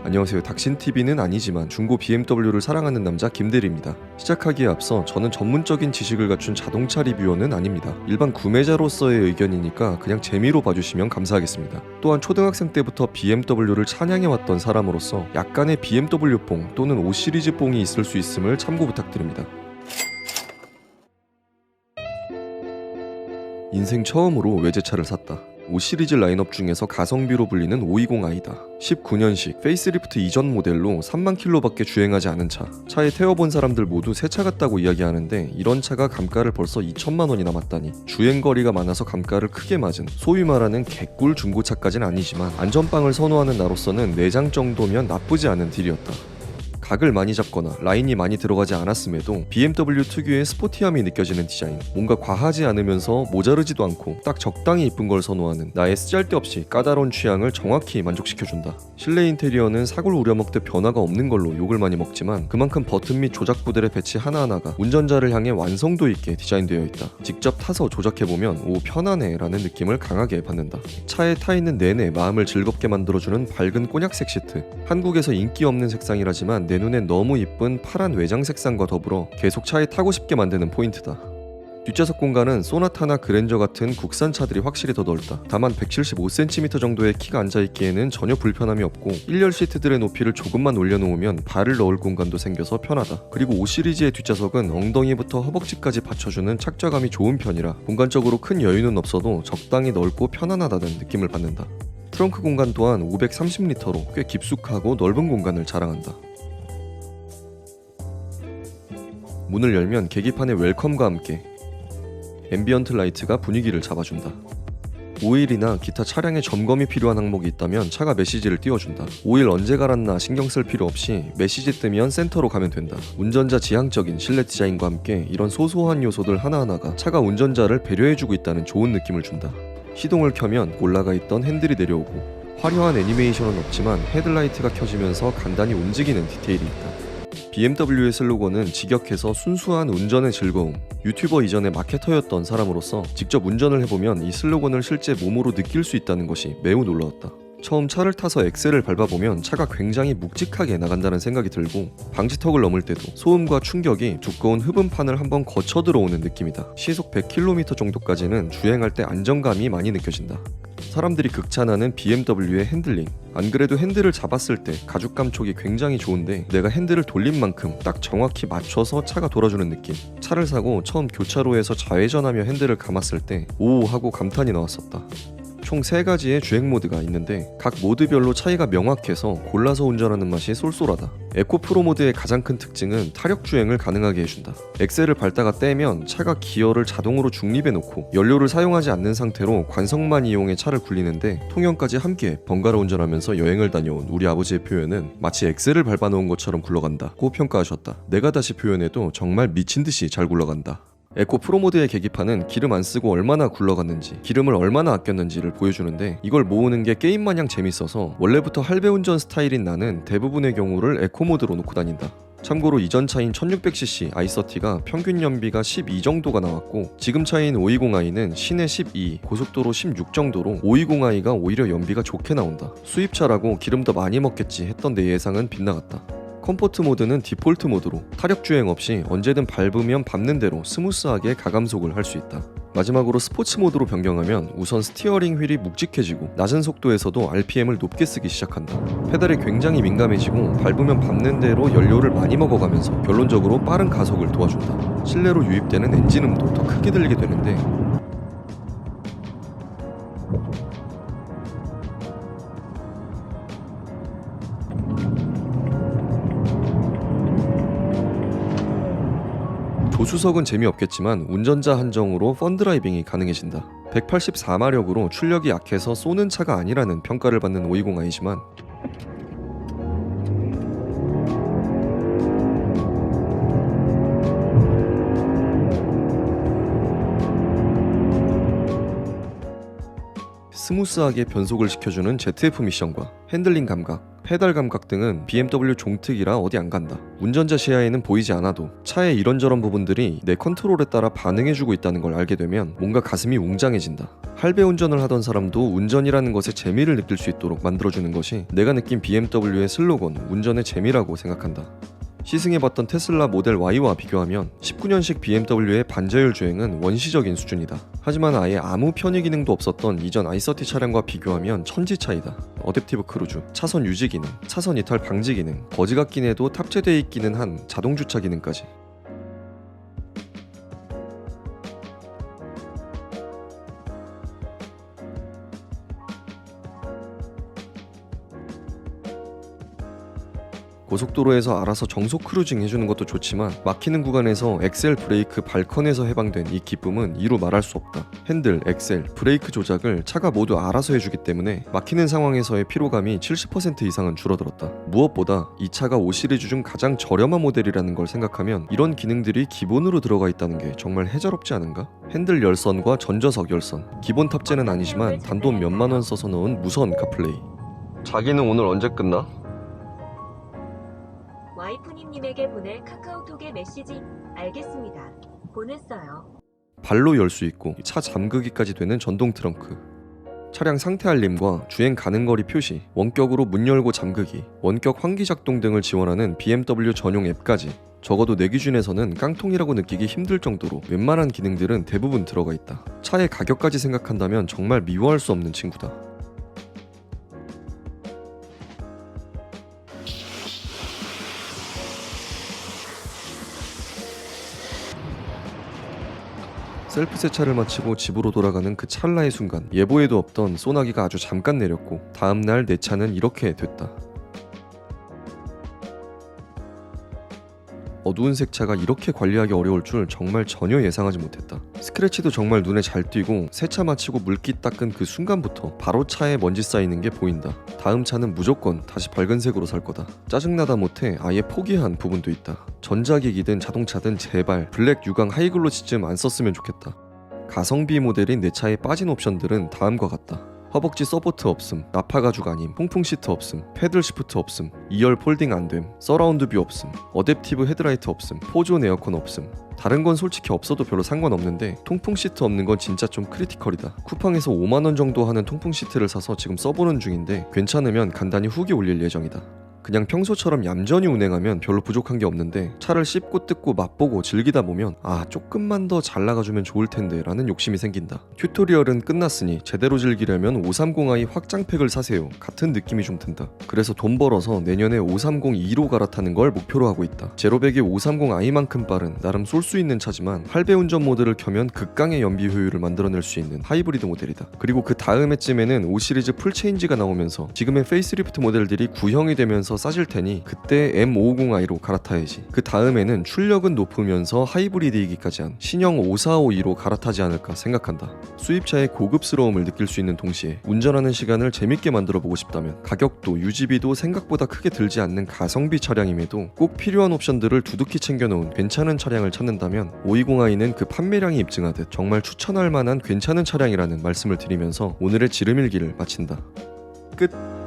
안녕하세요. 닥신TV는 아니지만 중고 BMW를 사랑하는 남자 김대리입니다. 시작하기에 앞서 저는 전문적인 지식을 갖춘 자동차 리뷰어는 아닙니다. 일반 구매자로서의 의견이니까 그냥 재미로 봐주시면 감사하겠습니다. 또한 초등학생 때부터 BMW를 찬양해왔던 사람으로서 약간의 BMW뽕 또는 5 시리즈 뽕이 있을 수 있음을 참고 부탁드립니다. 인생 처음으로 외제차를 샀다. 5 시리즈 라인업 중에서 가성비로 불리는 520i다. 19년식 페이스리프트 이전 모델로 3만 킬로밖에 주행하지 않은 차. 차에 태워본 사람들 모두 새 차 같다고 이야기하는데 이런 차가 감가를 벌써 2천만 원이나 맞다니. 주행거리가 많아서 감가를 크게 맞은 소위 말하는 개꿀 중고차까진 아니지만 안전빵을 선호하는 나로서는 내장 정도면 나쁘지 않은 딜이었다. 각을 많이 잡거나 라인이 많이 들어가지 않았음에도 BMW 특유의 스포티함이 느껴지는 디자인, 뭔가 과하지 않으면서 모자르지도 않고 딱 적당히 이쁜 걸 선호하는 나의 쓰잘데없이 까다로운 취향을 정확히 만족시켜준다. 실내 인테리어는 사골 우려먹듯 변화가 없는 걸로 욕을 많이 먹지만 그만큼 버튼 및 조작부들의 배치 하나하나가 운전자를 향해 완성도 있게 디자인되어 있다. 직접 타서 조작해보면 오 편하네 라는 느낌을 강하게 받는다. 차에 타있는 내내 마음을 즐겁게 만들어주는 밝은 꼬냑색 시트, 한국에서 인기 없는 색상이라지만 내 눈엔 너무 이쁜 파란 외장 색상과 더불어 계속 차에 타고 싶게 만드는 포인트다. 뒷좌석 공간은 소나타나 그랜저 같은 국산 차들이 확실히 더 넓다. 다만 175cm 정도의 키가 앉아있기에는 전혀 불편함이 없고 1열 시트들의 높이를 조금만 올려놓으면 발을 넣을 공간도 생겨서 편하다. 그리고 5 시리즈의 뒷좌석은 엉덩이부터 허벅지까지 받쳐주는 착좌감이 좋은 편이라 공간적으로 큰 여유는 없어도 적당히 넓고 편안하다는 느낌을 받는다. 트렁크 공간 또한 530리터로 꽤 깊숙하고 넓은 공간을 자랑한다. 문을 열면 계기판의 웰컴과 함께 앰비언트 라이트가 분위기를 잡아준다. 오일이나 기타 차량의 점검이 필요한 항목이 있다면 차가 메시지를 띄워준다. 오일 언제 갈았나 신경 쓸 필요 없이 메시지 뜨면 센터로 가면 된다. 운전자 지향적인 실내 디자인과 함께 이런 소소한 요소들 하나하나가 차가 운전자를 배려해주고 있다는 좋은 느낌을 준다. 시동을 켜면 올라가 있던 핸들이 내려오고 화려한 애니메이션은 없지만 헤드라이트가 켜지면서 간단히 움직이는 디테일이 있다. BMW의 슬로건은 직역해서 순수한 운전의 즐거움. 유튜버 이전에 마케터였던 사람으로서 직접 운전을 해보면 이 슬로건을 실제 몸으로 느낄 수 있다는 것이 매우 놀라웠다. 처음 차를 타서 엑셀을 밟아보면 차가 굉장히 묵직하게 나간다는 생각이 들고 방지턱을 넘을 때도 소음과 충격이 두꺼운 흡음판을 한번 거쳐 들어오는 느낌이다. 시속 100km 정도까지는 주행할 때 안정감이 많이 느껴진다. 사람들이 극찬하는 BMW의 핸들링. 안 그래도 핸들을 잡았을 때 가죽 감촉이 굉장히 좋은데 내가 핸들을 돌린 만큼 딱 정확히 맞춰서 차가 돌아주는 느낌. 차를 사고 처음 교차로에서 좌회전하며 핸들을 감았을 때 오 하고 감탄이 나왔었다. 총 3가지의 주행 모드가 있는데 각 모드별로 차이가 명확해서 골라서 운전하는 맛이 쏠쏠하다. 에코 프로 모드의 가장 큰 특징은 타력 주행을 가능하게 해준다. 엑셀을 밟다가 떼면 차가 기어를 자동으로 중립해 놓고 연료를 사용하지 않는 상태로 관성만 이용해 차를 굴리는데 통영까지 함께 번갈아 운전하면서 여행을 다녀온 우리 아버지의 표현은 마치 엑셀을 밟아놓은 것처럼 굴러간다고 평가하셨다. 내가 다시 표현해도 정말 미친듯이 잘 굴러간다. 에코 프로모드의 계기판은 기름 안 쓰고 얼마나 굴러갔는지, 기름을 얼마나 아꼈는지를 보여주는데 이걸 모으는 게 게임 마냥 재밌어서 원래부터 할배 운전 스타일인 나는 대부분의 경우를 에코 모드로 놓고 다닌다. 참고로 이전 차인 1600cc i30가 평균 연비가 12 정도가 나왔고 지금 차인 520i는 시내 12, 고속도로 16 정도로 520i가 오히려 연비가 좋게 나온다. 수입차라고 기름 더 많이 먹겠지 했던 내 예상은 빗나갔다. 컴포트 모드는 디폴트 모드로 타력 주행 없이 언제든 밟으면 밟는 대로 스무스하게 가감속을 할 수 있다. 마지막으로 스포츠 모드로 변경하면 우선 스티어링 휠이 묵직해지고 낮은 속도에서도 RPM을 높게 쓰기 시작한다. 페달에 굉장히 민감해지고 밟으면 밟는 대로 연료를 많이 먹어가면서 결론적으로 빠른 가속을 도와준다. 실내로 유입되는 엔진음도 더 크게 들리게 되는데 조수석은 재미없겠지만 운전자 한정으로 펀드라이빙이 가능해진다. 184마력으로 출력이 약해서 쏘는 차가 아니라는 평가를 받는 520i지만 스무스하게 변속을 시켜주는 ZF 미션과 핸들링 감각, 페달 감각 등은 BMW 종특이라 어디 안 간다. 운전자 시야에는 보이지 않아도 차의 이런저런 부분들이 내 컨트롤에 따라 반응해주고 있다는 걸 알게 되면 뭔가 가슴이 웅장해진다. 할배 운전을 하던 사람도 운전이라는 것에 재미를 느낄 수 있도록 만들어주는 것이 내가 느낀 BMW의 슬로건 운전의 재미라고 생각한다. 시승해봤던 테슬라 모델 Y와 비교하면 19년식 BMW의 반자율 주행은 원시적인 수준이다. 하지만 아예 아무 편의 기능도 없었던 이전 i30 차량과 비교하면 천지 차이다. 어댑티브 크루즈, 차선 유지 기능, 차선 이탈 방지 기능, 거지 같긴 해도 탑재되어 있기는 한 자동 주차 기능까지. 고속도로에서 알아서 정속 크루징 해주는 것도 좋지만 막히는 구간에서 엑셀 브레이크 발컨에서 해방된 이 기쁨은 이루 말할 수 없다. 핸들, 엑셀, 브레이크 조작을 차가 모두 알아서 해주기 때문에 막히는 상황에서의 피로감이 70% 이상은 줄어들었다. 무엇보다 이 차가 5시리즈 중 가장 저렴한 모델이라는 걸 생각하면 이런 기능들이 기본으로 들어가 있다는 게 정말 해자롭지 않은가? 핸들 열선과 전좌석 열선, 기본 탑재는 아니지만 단돈 몇만 원 써서 넣은 무선 카플레이. 자기는 오늘 언제 끝나? 와이프님에게 보낼 카카오톡의 메시지. 알겠습니다. 보냈어요. 발로 열 수 있고 차 잠그기까지 되는 전동 트렁크, 차량 상태 알림과 주행 가능 거리 표시, 원격으로 문 열고 잠그기, 원격 환기 작동 등을 지원하는 BMW 전용 앱까지 적어도 내 기준에서는 깡통이라고 느끼기 힘들 정도로 웬만한 기능들은 대부분 들어가 있다. 차의 가격까지 생각한다면 정말 미워할 수 없는 친구다. 셀프 세차를 마치고 집으로 돌아가는 그 찰나의 순간, 예보에도 없던 소나기가 아주 잠깐 내렸고 다음날 내 차는 이렇게 됐다. 어두운 색차가 이렇게 관리하기 어려울 줄 정말 전혀 예상하지 못했다. 스크래치도 정말 눈에 잘 띄고 세차 마치고 물기 닦은 그 순간부터 바로 차에 먼지 쌓이는 게 보인다. 다음 차는 무조건 다시 밝은 색으로 살 거다. 짜증나다 못해 아예 포기한 부분도 있다. 전자기기든 자동차든 제발 블랙 유광 하이글로시쯤 안 썼으면 좋겠다. 가성비 모델인 내 차에 빠진 옵션들은 다음과 같다. 허벅지 서포트 없음, 나파 가죽 아님, 통풍 시트 없음, 패들 시프트 없음, 2열 폴딩 안됨, 서라운드 뷰 없음, 어댑티브 헤드라이트 없음, 포존 에어컨 없음. 다른 건 솔직히 없어도 별로 상관없는데 통풍 시트 없는 건 진짜 좀 크리티컬이다. 쿠팡에서 5만원 정도 하는 통풍 시트를 사서 지금 써보는 중인데 괜찮으면 간단히 후기 올릴 예정이다. 그냥 평소처럼 얌전히 운행하면 별로 부족한 게 없는데 차를 씹고 뜯고 맛보고 즐기다 보면 아 조금만 더 잘 나가주면 좋을 텐데 라는 욕심이 생긴다. 튜토리얼은 끝났으니 제대로 즐기려면 530i 확장팩을 사세요 같은 느낌이 좀 든다. 그래서 돈 벌어서 내년에 530e로 갈아타는 걸 목표로 하고 있다. 제로백이 530i만큼 빠른 나름 쏠 수 있는 차지만 할배 운전 모드를 켜면 극강의 연비 효율을 만들어낼 수 있는 하이브리드 모델이다. 그리고 그 다음 해쯤에는 5 시리즈 풀체인지가 나오면서 지금의 페이스리프트 모델들이 구형이 되면서 싸질 테니 그때 M550i로 갈아타야지. 그 다음에는 출력은 높으면서 하이브리드이기까지 한 신형 5452로 갈아타지 않을까 생각한다. 수입차의 고급스러움을 느낄 수 있는 동시에 운전하는 시간을 재밌게 만들어보고 싶다면 가격도 유지비도 생각보다 크게 들지 않는 가성비 차량임에도 꼭 필요한 옵션들을 두둑히 챙겨놓은 괜찮은 차량을 찾는다면 520i는 그 판매량이 입증하듯 정말 추천할 만한 괜찮은 차량이라는 말씀을 드리면서 오늘의 지름일기를 마친다. 끝.